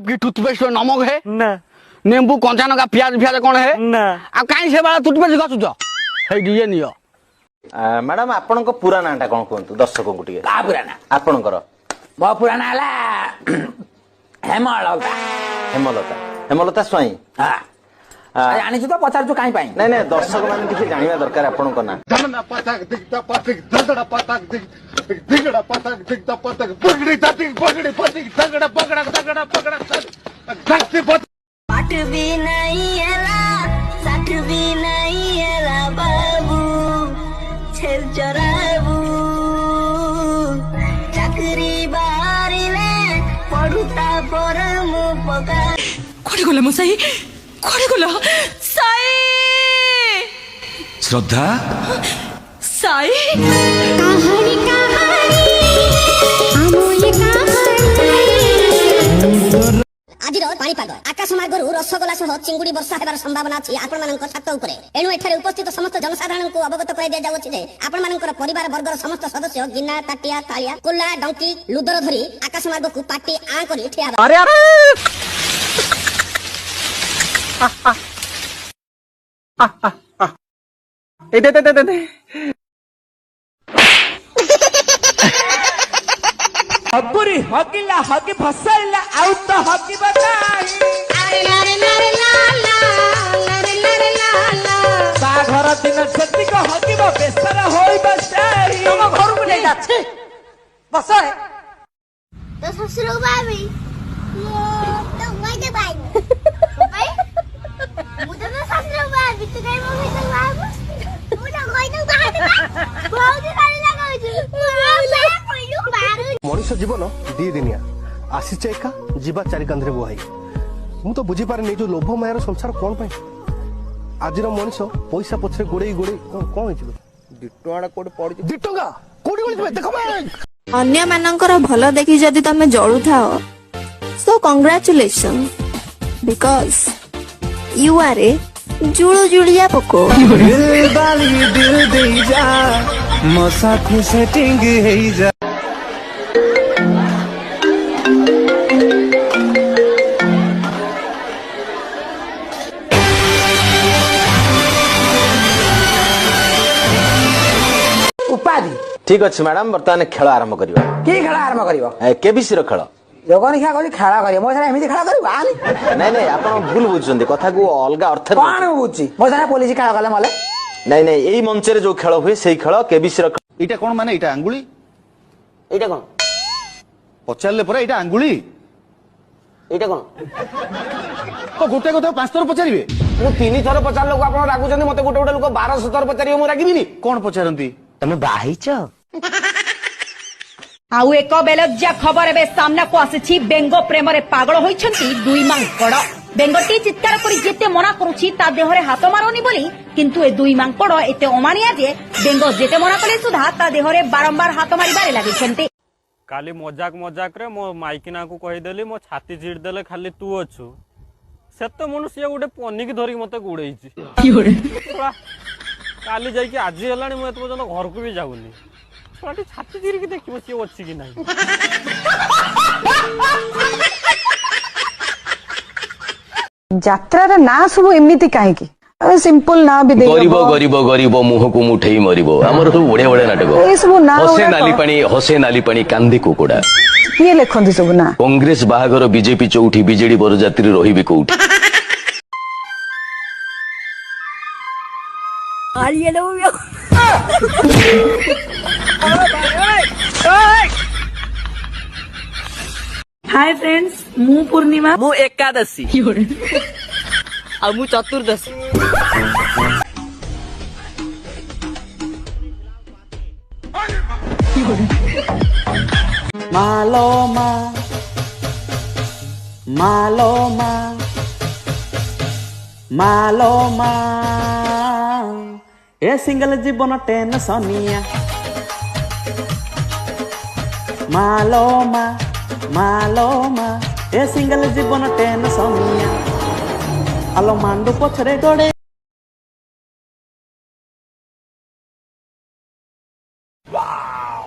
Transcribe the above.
की टूथपेस्ट नमक है ना नींबू कंचा लंका प्याज फ्याज कौन है ना आ कहीं से वाला टूथपेस्ट घसुच हे डीजे नियो मैडम आपण को पूरा नाटा कौन कहतु दर्शक को टिके का पुराना आपणकर मो पुराना हला हेमलता हेमलता हेमलता स्वाई हाँ जानी तो पचार कहीं पाई नहीं नहीं दर्शक मान टिके जानिबा दरकार आपण को ना धनना पतक दिखता पतक धड़धड़ा पतक दिगड़ा पतक दिखता पतक पगड़ी ततिक पगड़ी पतिक धगड़ा पगड़ा धगड़ा पगड़ा धक्ति पत पाट भी नहीं एला साठ भी नहीं एला बाबू छेल चराबू चाकरी बारिले पढ़ुता पर मु पका कोड़ी गला मो साई कोड़ी गला साई श्रद्धा साई कहानी कहानी अमूल्य कहानी आज पाणीपाग आकाश मार्गरू रसगोला सह चिंगुड़ी वर्षा हेबार संभावना अछि आपण मानक छात उपरे एणु एठारे उपस्थित समस्त जनसाधारण को अवगत कराई दिया जाउछि जे आपण मानकर परिवार वर्गर समस्त सदस्य गिन्ना ताटिया तालिया कुल्ला डंकी लुदर धरी आकाश मार्ग को पाटी आ करी ठिया अरे अरे ए दे हब्बुरी हगिला हगी फसैला आउट तो हगी बताई अरे लरे लरे ला ला लरे लरे ला ला बाघर दिन जति को हगी बा बेसर होई बसाई तुम घर को ले जाछे बस तो ससुर बाबी तो वही दे भाई भाई मुझे तो ससुर बाबी तो कहीं मम्मी तो बाबू मुझे कोई तो बात बहुत सारी लगा मनीष जीवन दी दिनिया आसी एका जीवा चारि कांधरे बुहाई मु तो बुझी पारे नहीं जो लोभ मायार संसार कौन पाई आज मनीष पैसा पछरे गोड़े गोड़े कौन हो दिटोड़ा कोड पड़ी दी टंका कोडी गोली देखो अन्य मानकर भल देखि जदि तमे जळु थाओ सो congratulation because you R A जुळु जुळिया पको दिल बाली दिल दे जा मसा सेटिंग हे जा उपाधि ठीक अछि मैडम वर्तमान खेल आरंभ करिवा की खेला आरंभ करियो केबीसी रो खेल जगन क्या कहली खेला करियो मो सारा एमिति खेला करियो आनी नहीं नहीं आपण भूल बुझुଛନ୍ତି କଥା को अलगा अर्थ कोन बुझी मो सारा पुलिस खेला कले मले नहीं नहीं एई मंच रे जो खेल हुए सेही खेल केबीसी रो एटा कोन माने एटा अंगुली एटा कोन पचारले परा एटा अंगुली एटा कोन तो गोटे কথা पांच थर पचारिबे मु तीन थर पचार लोक आपण रागुचंदी मते गोटे गोटे लोक 12 थर पचारियो मु रागिबिनी कोन पचारंती तमे बाहिच आउ एक बेलज्जा खबर एबे सामना को आसी बेंगो प्रेम रे पागल होइछंती दुई मांकड़ बेंगटी चित्कार करी जेते मना करूछि ता देहरे हाथ मारोनी बोली किंतु ए दुई मांकड़ एते अमानिया जे बेंगो जेते मना कले सुधा ता देहरे बारंबार हाथ मारिबारे लागिछंती काली मजाक मजाक रे मो माइकिना को कहि देली मो छाती चिड़ देले खाली तू अछु सेते मनुष्य गोटे पनिक धरी मते गुड़ेइछि काली जाई कि आज हेलानी मु एत पर्यंत घर को भी जाउनी छोटी छाती चिड़ के देखिबो से अछि कि नाही यात्रा रे ना सब एमिति काहे की सिंपल ना भी दे गरीब गरीब गरीब मुह को मुठेई मरिबो हमर सब बड़े बड़े नाटक ए सब ना हसे नाली पानी कांदी कुकुड़ा किए लेखंती सब ना कांग्रेस बाहागर बीजेपी चौठी बीजेडी बरजात्री रहिबे कोउठी हाय फ्रेंड्स मु पूर्णिमा मु एकादशी आ मु चतुर्दशी मालोमा मालोमा मालोमा ए सिंगल जीवन टेंशनिया मालोमा मालोमा ए सिंगल जीवन टेंशनिया आलो मांडू पछरे गोड़े वाओ